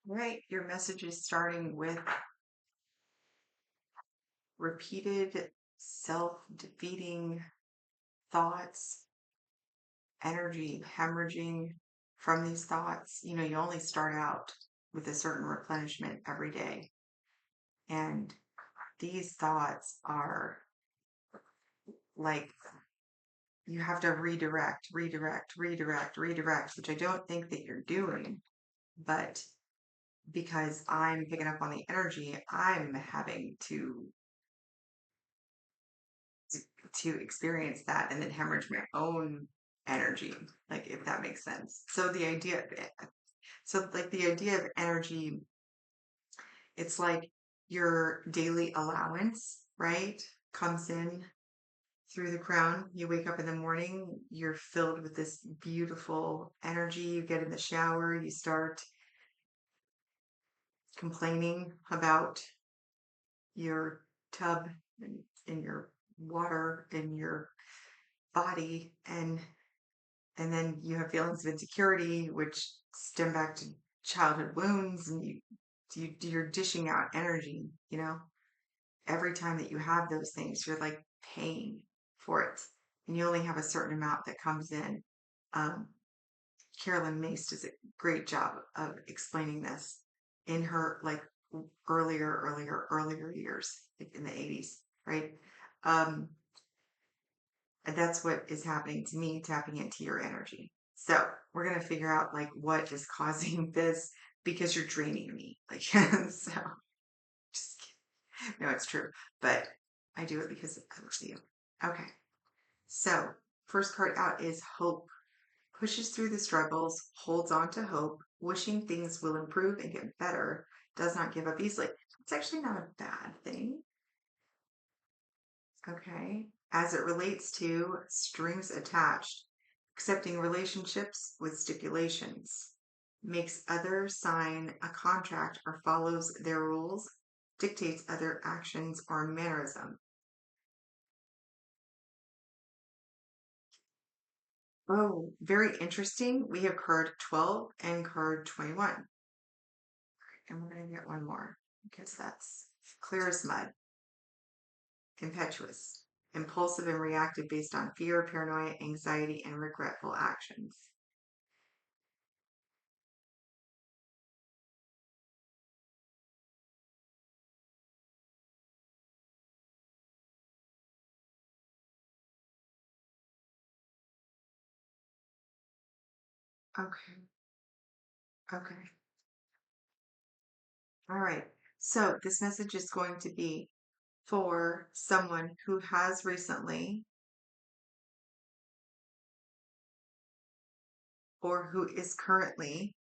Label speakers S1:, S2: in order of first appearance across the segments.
S1: Right. Your message is starting with repeated self-defeating thoughts, energy hemorrhaging from these thoughts. You only start out with a certain replenishment every day. And these thoughts are like you have to redirect, which I don't think that you're doing. But because I'm picking up on the energy, I'm having to experience that and then hemorrhage my own energy, like if that makes sense. So the idea of energy, it's like your daily allowance, right? Comes in through the crown. You wake up in the morning, you're filled with this beautiful energy. You get in the shower, you start complaining about your tub and your water in your body, and then you have feelings of insecurity which stem back to childhood wounds, and you're dishing out energy, every time that you have those things you're like paying for it, and you only have a certain amount that comes in. um, Carolyn Mace does a great job of explaining this in her like earlier years, like in the 80s, right? um, And that's what is happening to me, tapping into your energy. So we're going to figure out like what is causing this, because you're draining me. Like, so just kidding. No, it's true. But I do it because I love you. Okay. So first card out is hope. Pushes through the struggles, holds on to hope, wishing things will improve and get better, does not give up easily. It's actually not a bad thing. Okay. As it relates to strings attached, accepting relationships with stipulations, makes others sign a contract or follows their rules, dictates other actions or mannerism. Oh, very interesting. We have card 12 and card 21. And we're going to get one more because that's clear as mud. Impetuous, impulsive and reactive based on fear, paranoia, anxiety, and regretful actions. Okay. Okay. All right. So this message is going to be for someone who has recently or who is currently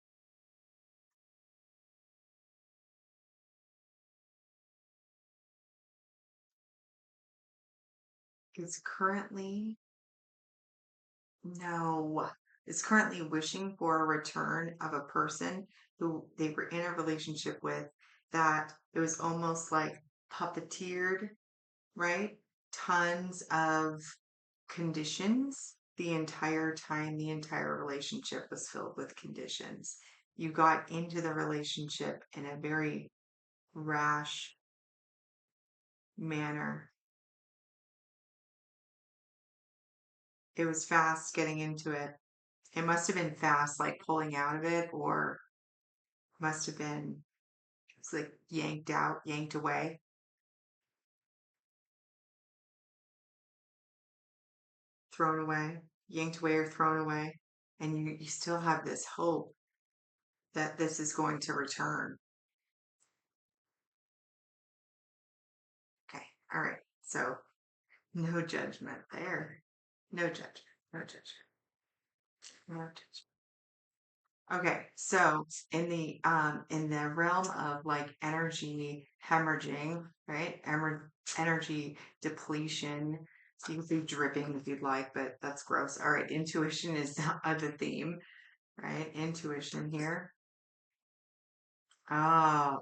S1: no is currently wishing for a return of a person who they were in a relationship with, that it was almost like puppeteered, right? Tons of conditions the entire time. The entire relationship was filled with conditions. You got into the relationship in a very rash manner. It was fast getting into it. It must have been fast, like pulling out of it, or must have been it's like yanked out, yanked away, thrown away, yanked away or thrown away. And you still have this hope that this is going to return. Okay. All right. So no judgment there. No judgment. No judgment. No judgment. Okay, so in the realm of like energy hemorrhaging, right? Energy depletion. So you can say dripping if you'd like, but that's gross. All right, intuition is the theme, right? Intuition here. Oh,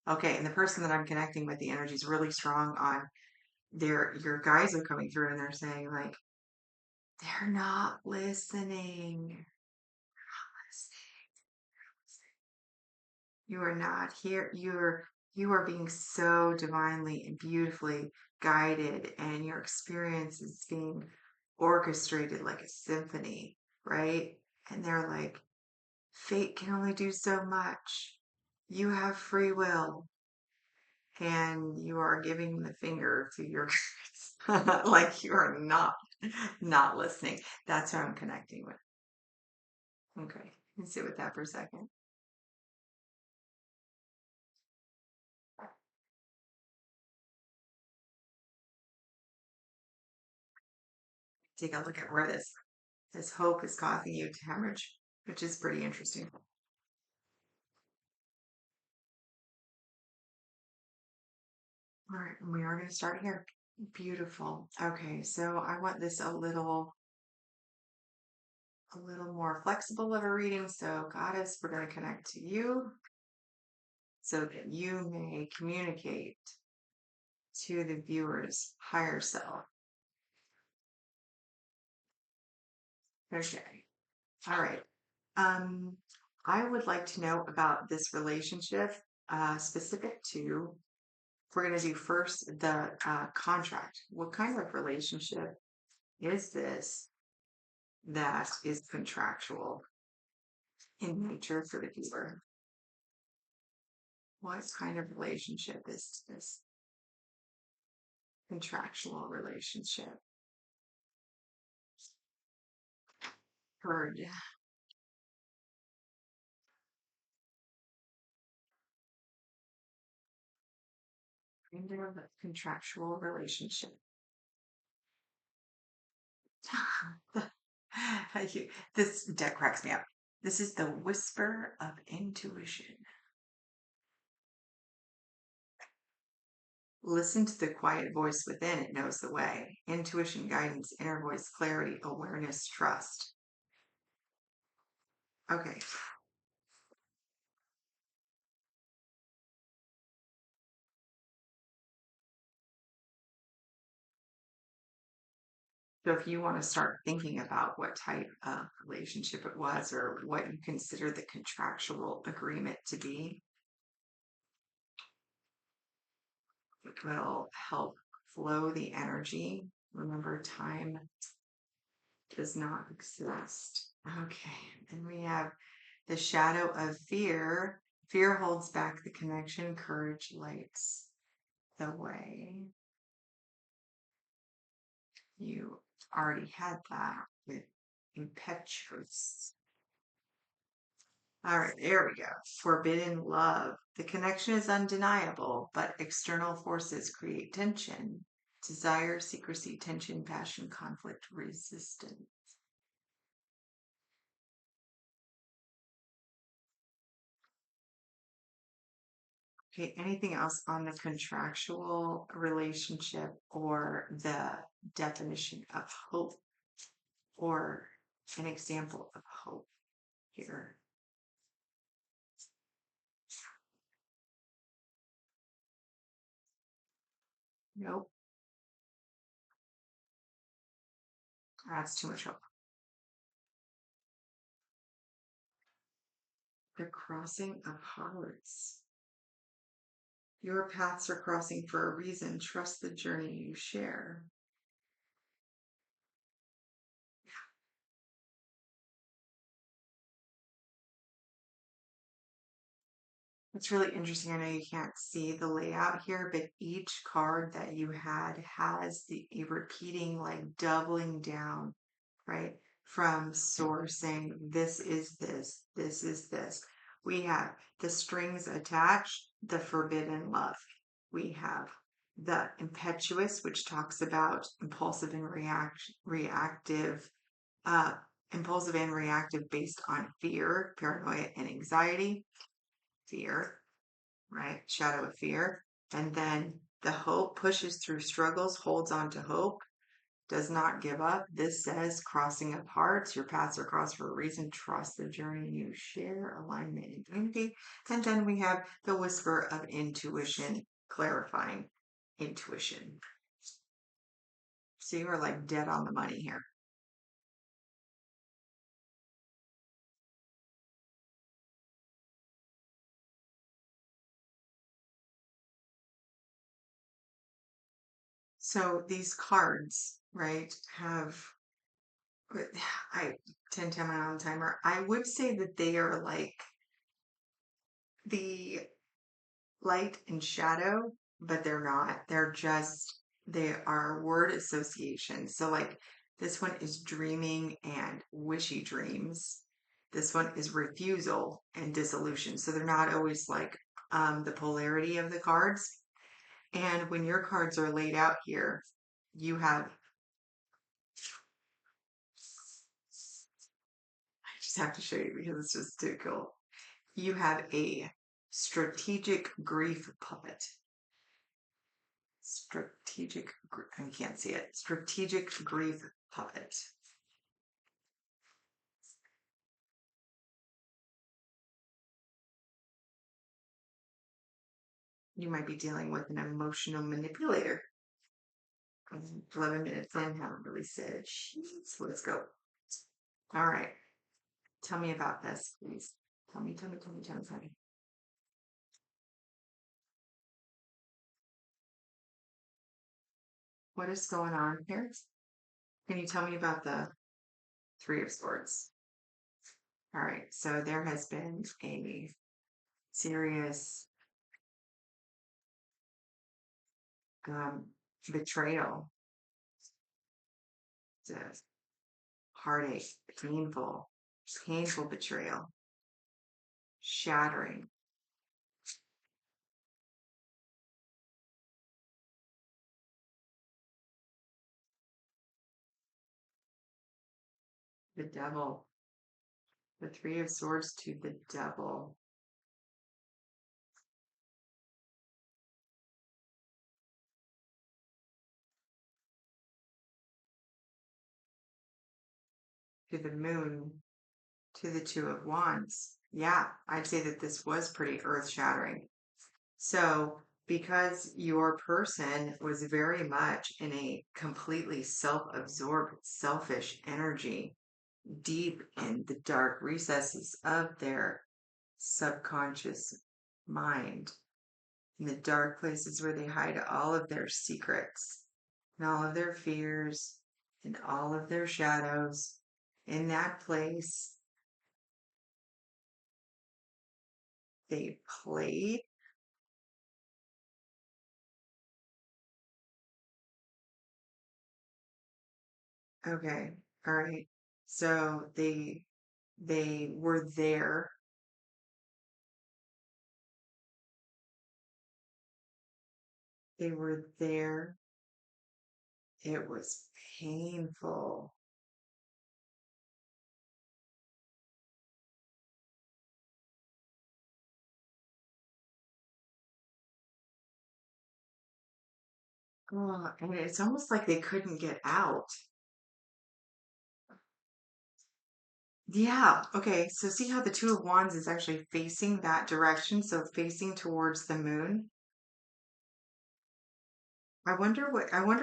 S1: okay, and the person that I'm connecting with, the energy is really strong on your guys are coming through and they're saying like they're not listening. You are not here. You are being so divinely and beautifully guided, and your experience is being orchestrated like a symphony, right? And they're like, fate can only do so much. You have free will, and you are giving the finger to your like you are not listening. That's what I'm connecting with. Okay, let's sit with that for a second. Take a look at where this hope is causing you to hemorrhage, which is pretty interesting. All right, and we are going to start here. Beautiful. Okay, so I want this a little more flexible of a reading. So, Goddess, we're going to connect to you so that you may communicate to the viewer's higher self. Okay. All right. Um, I would like to know about this relationship, specific to, we're going to do first the contract. What kind of relationship is this that is contractual in nature for the viewer? What kind of relationship is this contractual relationship? Heard. Kind of a contractual relationship. This deck cracks me up. This is the whisper of intuition. Listen to the quiet voice within, it knows the way. Intuition, guidance, inner voice, clarity, awareness, trust. Okay. So if you want to start thinking about what type of relationship it was or what you consider the contractual agreement to be, it will help flow the energy. Remember, time does not exist. Okay. And we have the shadow of fear. Fear holds back the connection, courage lights the way. You already had that with impetuous. All right, there we go. Forbidden love. The connection is undeniable, but external forces create tension. Desire, secrecy, tension, passion, conflict, resistance. Okay, anything else on the contractual relationship or the definition of hope or an example of hope here? Nope, that's too much hope. The crossing of hearts. Your paths are crossing for a reason. Trust the journey you share. It's really interesting. I know you can't see the layout here, but each card that you had has the a repeating, like doubling down, right? From source saying, this is this, this is this. We have the strings attached, the forbidden love. We have the impetuous, which talks about impulsive and reactive, uh, impulsive and reactive based on fear, paranoia, and anxiety. Fear, right? Shadow of fear. And then the hope pushes through struggles, holds on to hope, does not give up. This says crossing of hearts. Your paths are crossed for a reason. Trust the journey you share, alignment and unity. And then we have the whisper of intuition, clarifying intuition. So you are like dead on the money here. So these cards, right, have I 10 on the timer. I would say that they are like the light and shadow, but they're not. They are word associations. So, like, this one is dreaming and wishy dreams. This one is refusal and dissolution. So, they're not always like the polarity of the cards. And when your cards are laid out here, you have, I just have to show you because it's just too cool. You have a strategic grief puppet. I can't see it. Strategic grief puppet. You might be dealing with an emotional manipulator. 11 minutes in, haven't really said sheets. Let's go. All right. Tell me about this, please. Tell me. What is going on here? Can you tell me about the Three of Swords? All right. So there has been a serious um, betrayal, the heartache, painful betrayal, shattering. The devil, the Three of Swords to the devil. To the moon, to the Two of Wands. Yeah, I'd say that this was pretty earth shattering. So, because your person was very much in a completely self absorbed, selfish energy, deep in the dark recesses of their subconscious mind, in the dark places where they hide all of their secrets and all of their fears and all of their shadows, in that place, they played. Okay, all right. So they were there. They were there. It was painful. Oh, and it's almost like they couldn't get out. Yeah. Okay. So see how the Two of Wands is actually facing that direction, so facing towards the moon. I wonder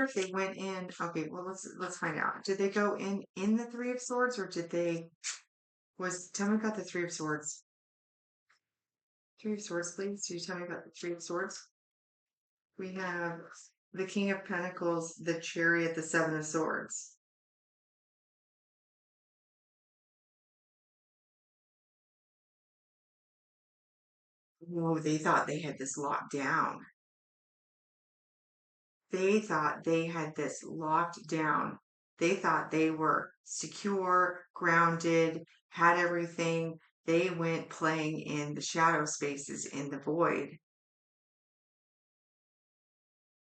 S1: if they went in. Okay, well let's find out. Did they go in the Three of Swords or did they was tell me about the Three of Swords. Three of Swords, please. Could you tell me about the Three of Swords? We have the King of Pentacles, the Chariot, the Seven of Swords. Oh, they thought they had this locked down. They thought they had this locked down. They thought they were secure, grounded, had everything. They went playing in the shadow spaces in the void.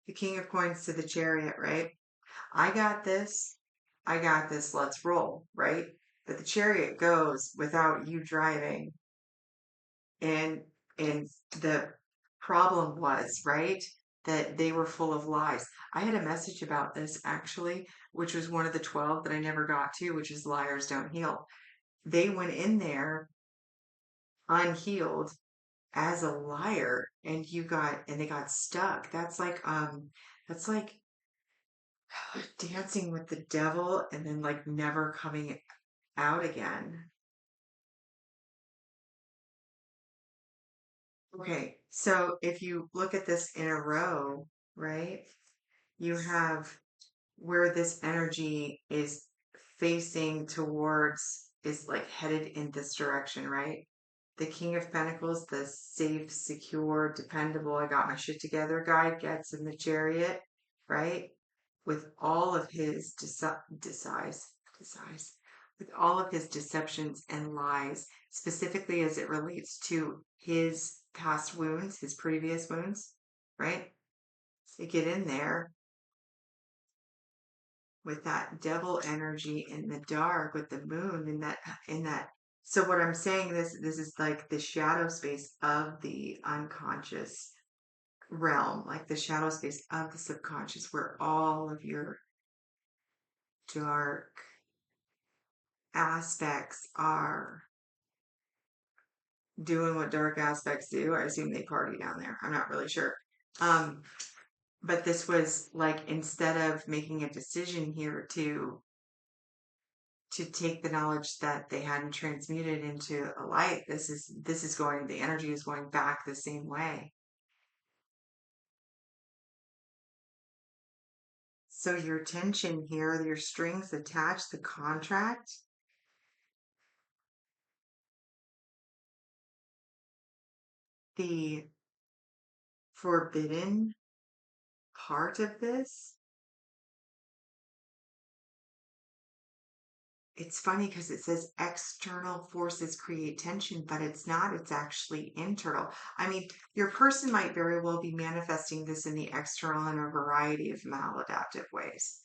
S1: The King of Coins to the Chariot, right? I got this. I got this. Let's roll, right? But the chariot goes without you driving. And and the problem was, right, that they were full of lies. I had a message about this actually, which was one of the 12 that I never got to, which is liars don't heal. They went in there unhealed as a liar and they got stuck. That's like dancing with the devil and then like never coming out again. Okay, so if you look at this in a row, right? you have where this energy is facing towards is like headed in this direction, right? The King of Pentacles, the safe, secure, dependable, I got my shit together guy gets in the chariot, right? With all of his with all of his deceptions and lies, specifically as it relates to his past wounds, his previous wounds, right? They get in there with that devil energy in the dark with the moon in that. So what I'm saying, this is like the shadow space of the unconscious realm, like the shadow space of the subconscious, where all of your dark aspects are doing what dark aspects do. I assume they party down there. I'm not really sure. um but this was like, instead of making a decision here to take the knowledge that they hadn't transmuted into a light, this is going, the energy is going back the same way. So your tension here, your strings attached, the contract, the forbidden part of this. It's funny because it says external forces create tension, but it's not. It's actually internal. I mean, your person might very well be manifesting this in the external in a variety of maladaptive ways.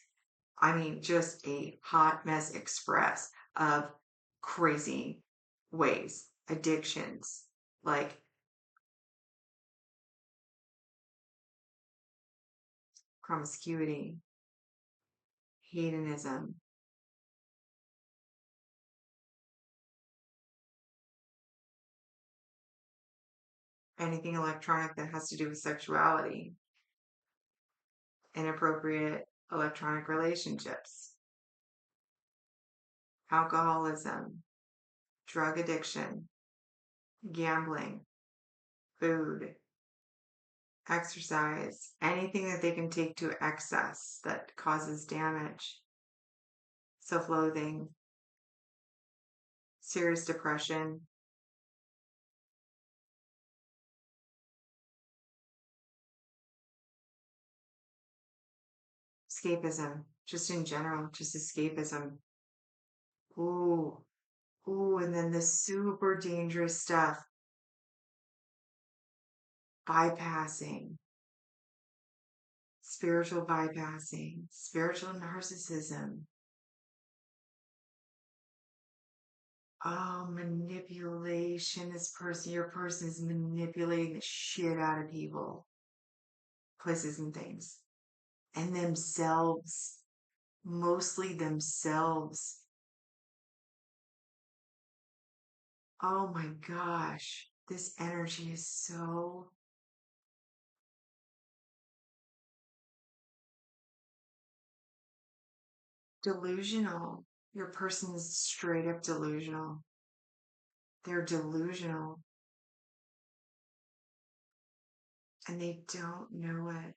S1: I mean, just a hot mess express of crazy ways, addictions, like promiscuity, hedonism, anything electronic that has to do with sexuality, inappropriate electronic relationships, alcoholism, drug addiction, gambling, food, exercise, anything that they can take to excess that causes damage, self loathing, serious depression, escapism, just in general, just escapism. Ooh, ooh, and then the super dangerous stuff, bypassing, spiritual narcissism. Oh, manipulation. Your person is manipulating the shit out of people, places, and things, and themselves, mostly themselves. Oh my gosh, this energy is so delusional. Your person is straight up delusional. They're delusional and they don't know it.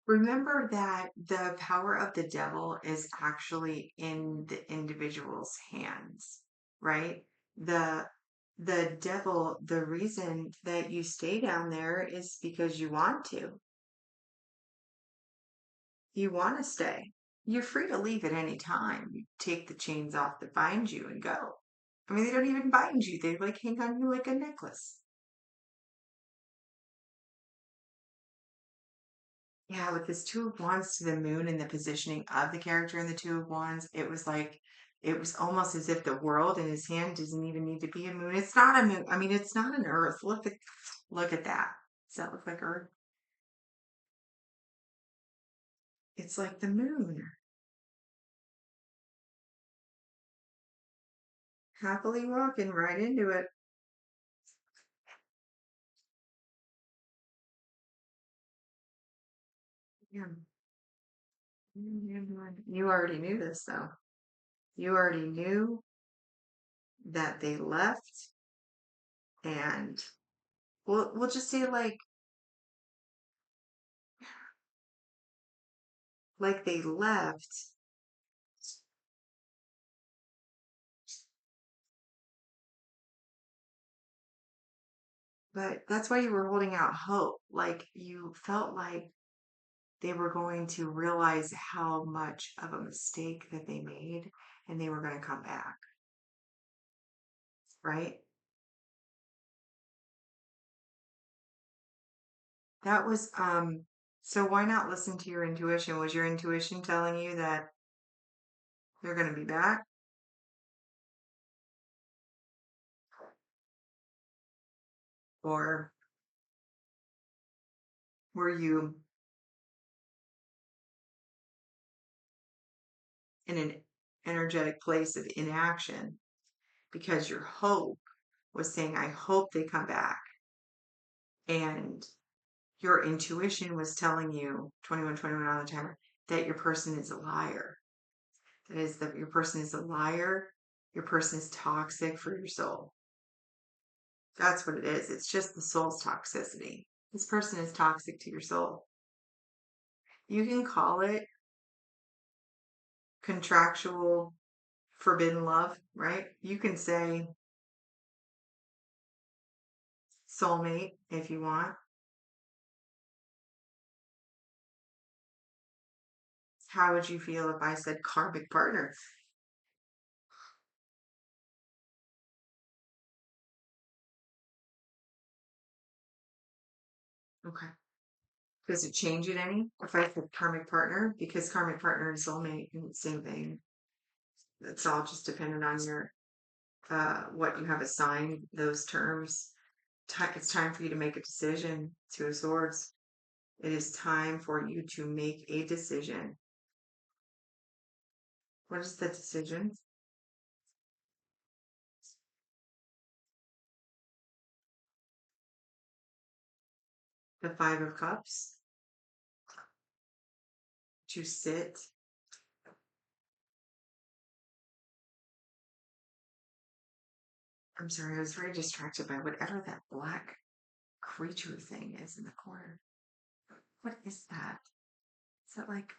S1: Remember that the power of the devil is actually in the individual's hands, right? The the devil, the reason that you stay down there is because you want to. You want to stay. You're free to leave at any time. You take the chains off that bind you and go. I mean, they don't even bind you. They like hang on you like a necklace. Yeah, with this Two of Wands to the moon and the positioning of the character in the Two of Wands, it was like, it was almost as if the world in his hand doesn't even need to be a moon. It's not a moon. I mean, it's not an earth. Look at that. Does that look like earth? It's like the moon. Happily walking right into it. Yeah. You already knew this though. You already knew that they left, and we'll just say like they left, but that's why you were holding out hope. Like you felt like they were going to realize how much of a mistake that they made and they were going to come back, right? That was so why not listen to your intuition? Was your intuition telling you that they're going to be back? Or were you in an energetic place of inaction because your hope was saying, I hope they come back? And your intuition was telling you, 2121 on the timer, that your person is a liar. That is, that your person is a liar. Your person is toxic for your soul. That's what it is. It's just the soul's toxicity. This person is toxic to your soul. You can call it contractual forbidden love, right? You can say soulmate if you want. How would you feel if I said karmic partner? Okay. Does it change it any if I said karmic partner? Because karmic partner and soulmate and same thing. It's all just dependent on your what you have assigned those terms. It's time for you to make a decision. Two of Swords. It is time for you to make a decision. What is the decision? The Five of Cups. To sit. I'm sorry, I was very distracted by whatever that black creature thing is in the corner. What is that? Is that like,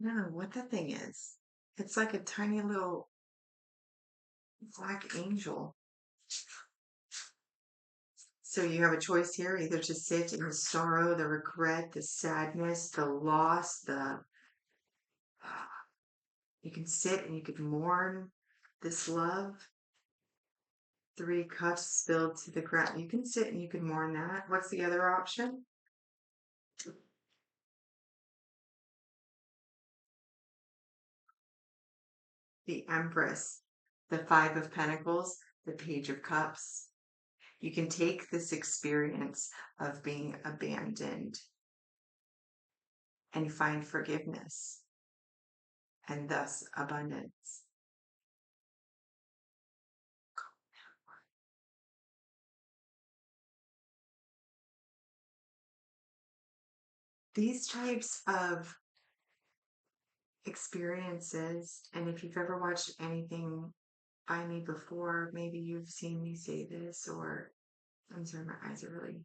S1: I don't know what that thing is. It's like a tiny little black angel. So you have a choice here, either to sit in the sorrow, the regret, the sadness, the loss, the you can sit and you can mourn this love. Three cups spilled to the ground. You can sit and you can mourn that. What's the other option? The Empress, the Five of Pentacles, the Page of Cups. You can take this experience of being abandoned and find forgiveness and thus abundance. These types of experiences, and if you've ever watched anything by me before, maybe you've seen me say this, or I'm sorry, my eyes are really,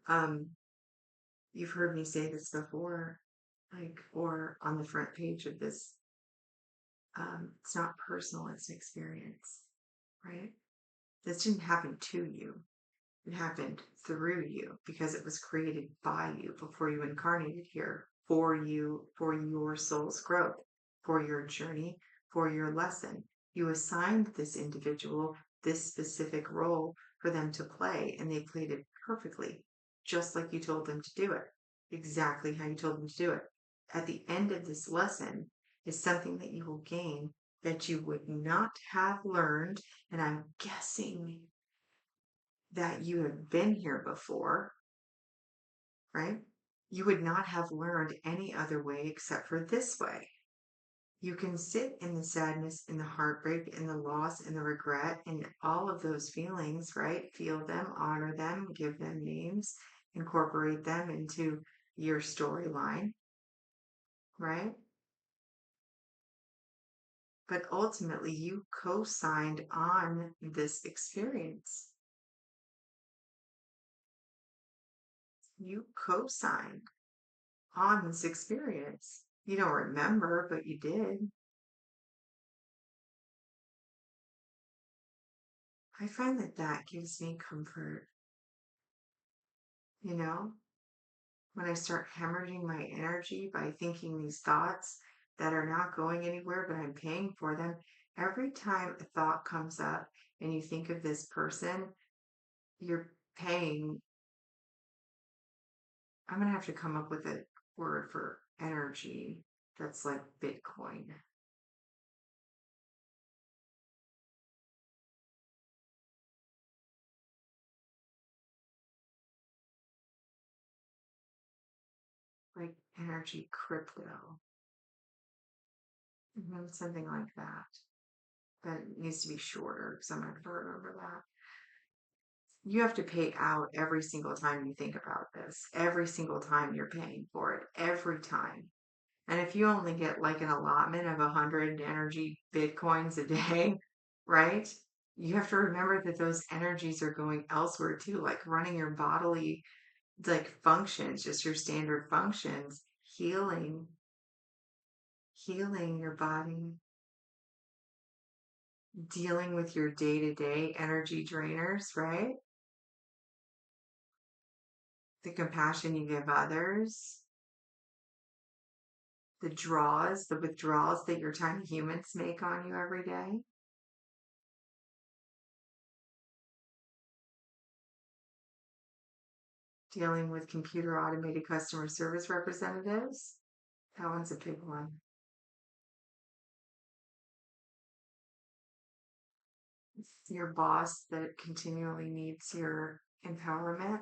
S1: um, you've heard me say this before, like, or on the front page of this. It's not personal, it's an experience, right? This didn't happen to you. It happened through you because it was created by you before you incarnated here for you, for your soul's growth, for your journey, for your lesson. You assigned this individual this specific role for them to play, and they played it perfectly, just like you told them to do it, exactly how you told them to do it. At the end of this lesson is something that you will gain that you would not have learned, and I'm guessing that you have been here before, right? You would not have learned any other way except for this way. You can sit in the sadness and the heartbreak and the loss and the regret and all of those feelings, right? Feel them, honor them, give them names, incorporate them into your storyline, right? But ultimately, you co signed on this experience. You co signed on this experience. You don't remember, but you did. I find that that gives me comfort, you know? When I start hemorrhaging my energy by thinking these thoughts that are not going anywhere, but I'm paying for them. Every time a thought comes up and you think of this person, you're paying. I'm going to have to come up with a word for energy that's like Bitcoin. Like energy crypto, something like that. But it needs to be shorter because I'm not going to remember that. You have to pay out every single time you think about this. Every single time you're paying for it. Every time. And if you only get like an allotment of 100 energy bitcoins a day, right? You have to remember that those energies are going elsewhere too, like running your bodily like functions, just your standard functions, healing your body, dealing with your day-to-day energy drainers, right? The compassion you give others, the withdrawals that your tiny humans make on you every day. Dealing with computer automated customer service representatives. That one's a big one. Your boss that continually needs your empowerment.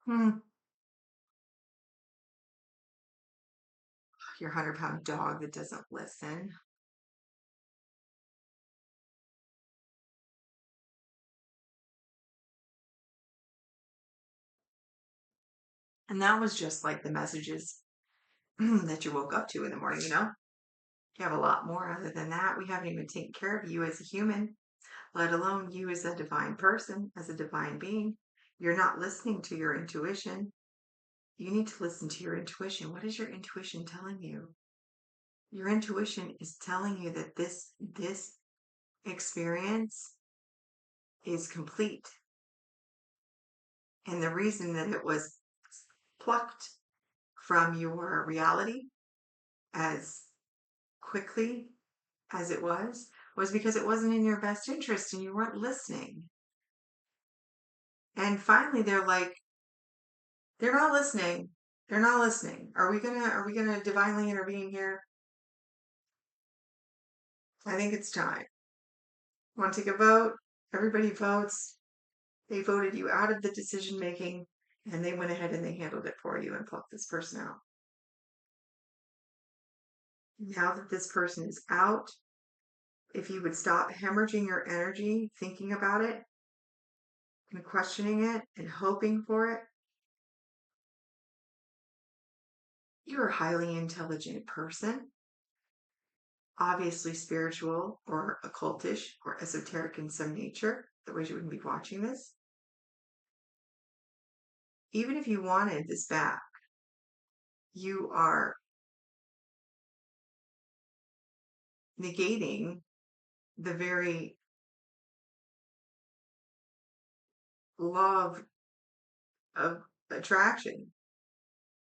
S1: Hmm. Your 100-pound dog that doesn't listen. And that was just like the messages that you woke up to in the morning, you know? You have a lot more other than that. We haven't even taken care of you as a human, let alone you as a divine person, as a divine being. You're not listening to your intuition. You need to listen to your intuition. What is your intuition telling you? Your intuition is telling you that this experience is complete. And the reason that it was plucked from your reality as quickly as it was because it wasn't in your best interest and you weren't listening. And finally they're like, they're not listening. They're not listening. Are we gonna divinely intervene here? I think it's time. Want to take a vote? Everybody votes. They voted you out of the decision making and they went ahead and they handled it for you and plucked this person out. Now that this person is out, if you would stop hemorrhaging your energy, thinking about it and questioning it and hoping for it, you're a highly intelligent person, obviously spiritual or occultish or esoteric in some nature. Otherwise, you wouldn't be watching this. Even if you wanted this back, you are negating the very law of attraction,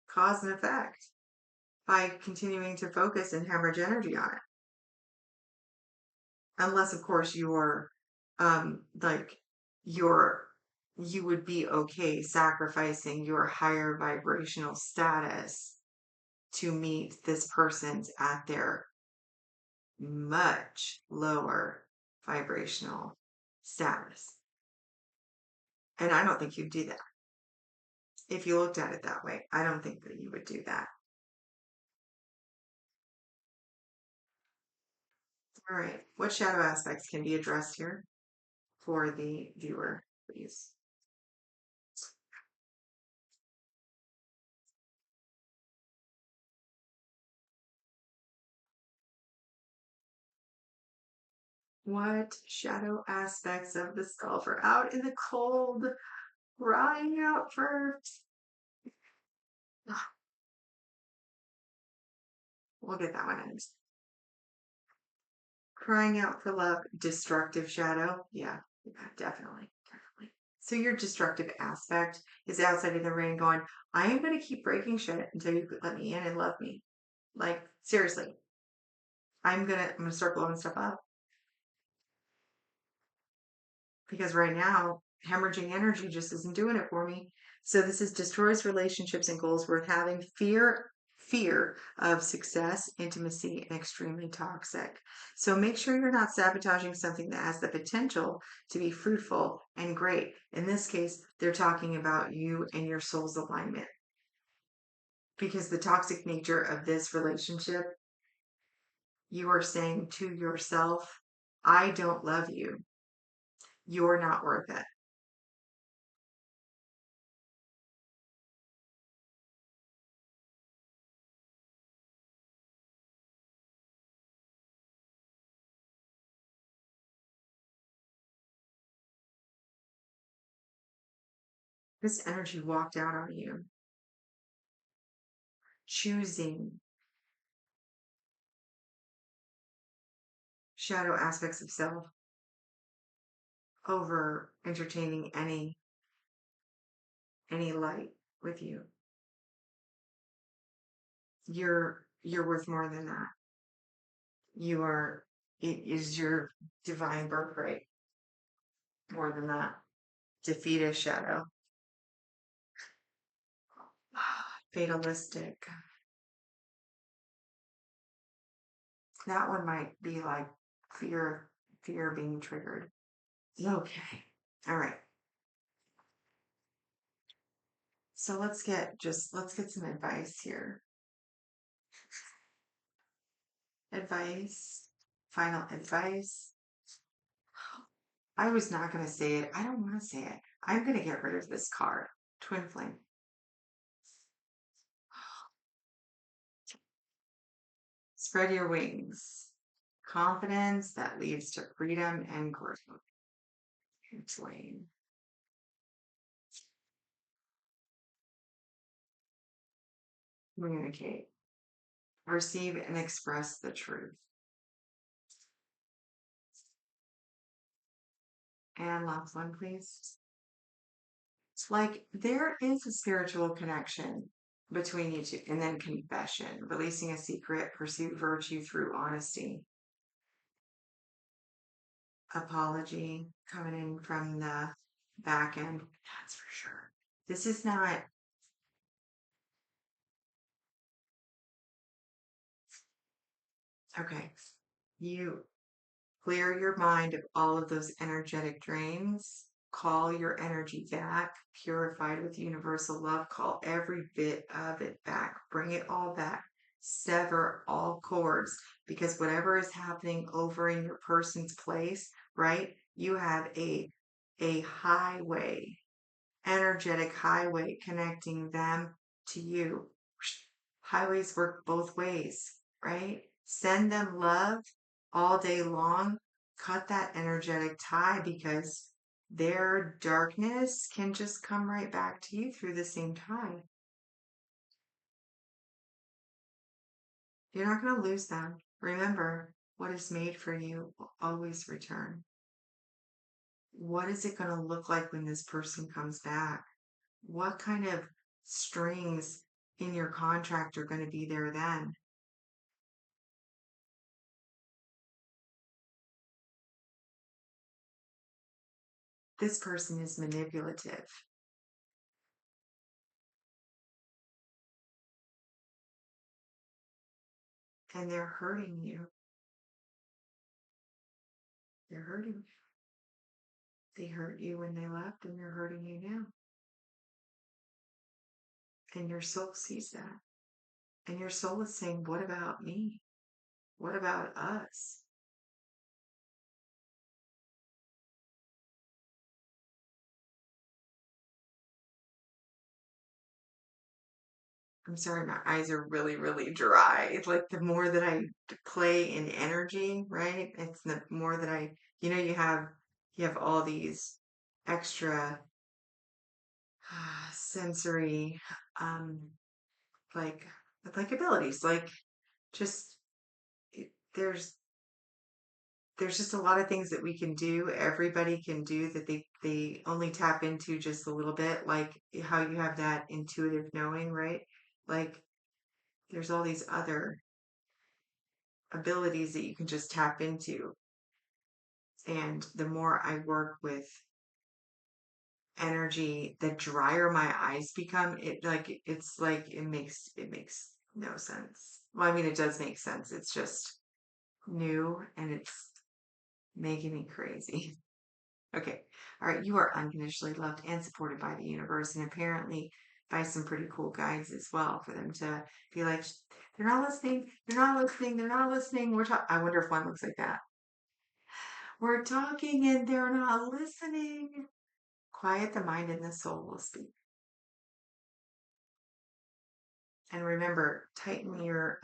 S1: cause and effect, by continuing to focus and hemorrhage energy on it. Unless, of course, you're like you're you would be okay sacrificing your higher vibrational status to meet this person's at their much lower vibrational status. And I don't think you'd do that. If you looked at it that way, I don't think that you would do that. All right. What shadow aspects can be addressed here for the viewer, please? What shadow aspects of the self are out in the cold, crying out for? Ugh, we'll get that one next. Crying out for love, destructive shadow. Yeah, yeah, definitely, definitely. So your destructive aspect is outside in the ring going, I am going to keep breaking shit until you let me in and love me. Like, seriously, I'm gonna start blowing stuff up because right now hemorrhaging energy just isn't doing it for me. So this is destroys relationships and goals worth having. Fear of success, intimacy, and extremely toxic. So make sure you're not sabotaging something that has the potential to be fruitful and great. In this case, they're talking about you and your soul's alignment because the toxic nature of this relationship, you are saying to yourself, I don't love you. You're not worth it. This energy walked out on you, choosing shadow aspects of self over entertaining any light with you. You're worth more than that. You are it is your divine birthright. More than that. Defeat a shadow. Fatalistic. That one might be like fear being triggered. Okay. All right. So let's get some advice here. Advice. Final advice. I was not going to say it. I don't want to say it. I'm going to get rid of this card. Twin flame. Spread your wings. Confidence that leads to freedom and growth. Twin flame. Communicate. Receive and express the truth. And last one, please. It's like there is a spiritual connection between you two. And then confession. Releasing a secret. Pursue virtue through honesty. Apology coming in from the back end. That's for sure. This is not okay. You clear your mind of all of those energetic drains. Call your energy back, purified with universal love. Call every bit of it back. Bring it all back. Sever all cords because whatever is happening over in your person's place, right? You have a highway, energetic highway connecting them to you. Highways work both ways, right? Send them love all day long. Cut that energetic tie because their darkness can just come right back to you through the same tie. You're not going to lose them. Remember, what is made for you will always return. What is it going to look like when this person comes back? What kind of strings in your contract are going to be there then? This person is manipulative and they're hurting you. They're hurting you. They hurt you when they left and they're hurting you now. And your soul sees that. And your soul is saying, what about me? What about us? I'm sorry, my eyes are really, really dry. It's like the more that I play in energy, right? It's the more that you have all these extra sensory um like like abilities. Like just there's just a lot of things that we can do. Everybody can do that they only tap into just a little bit, like how you have that intuitive knowing, right? Like there's all these other abilities that you can just tap into. And the more I work with energy, the drier my eyes become. It's like it makes no sense. Well, I mean it does make sense. It's just new and it's making me crazy. Okay. All right. You are unconditionally loved and supported by the universe, and apparently by some pretty cool guides as well for them to be like, they're not listening. They're not listening. They're not listening. We're talking. I wonder if one looks like that. We're talking and they're not listening. Quiet the mind and the soul will speak. And remember, tighten your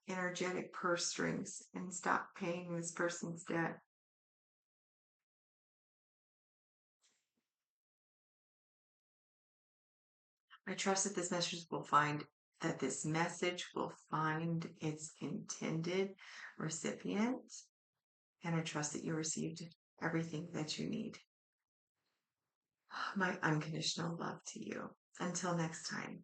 S1: energetic purse strings and stop paying this person's debt. I trust that this message will find its intended recipient, and I trust that you received everything that you need. My unconditional love to you. Until next time.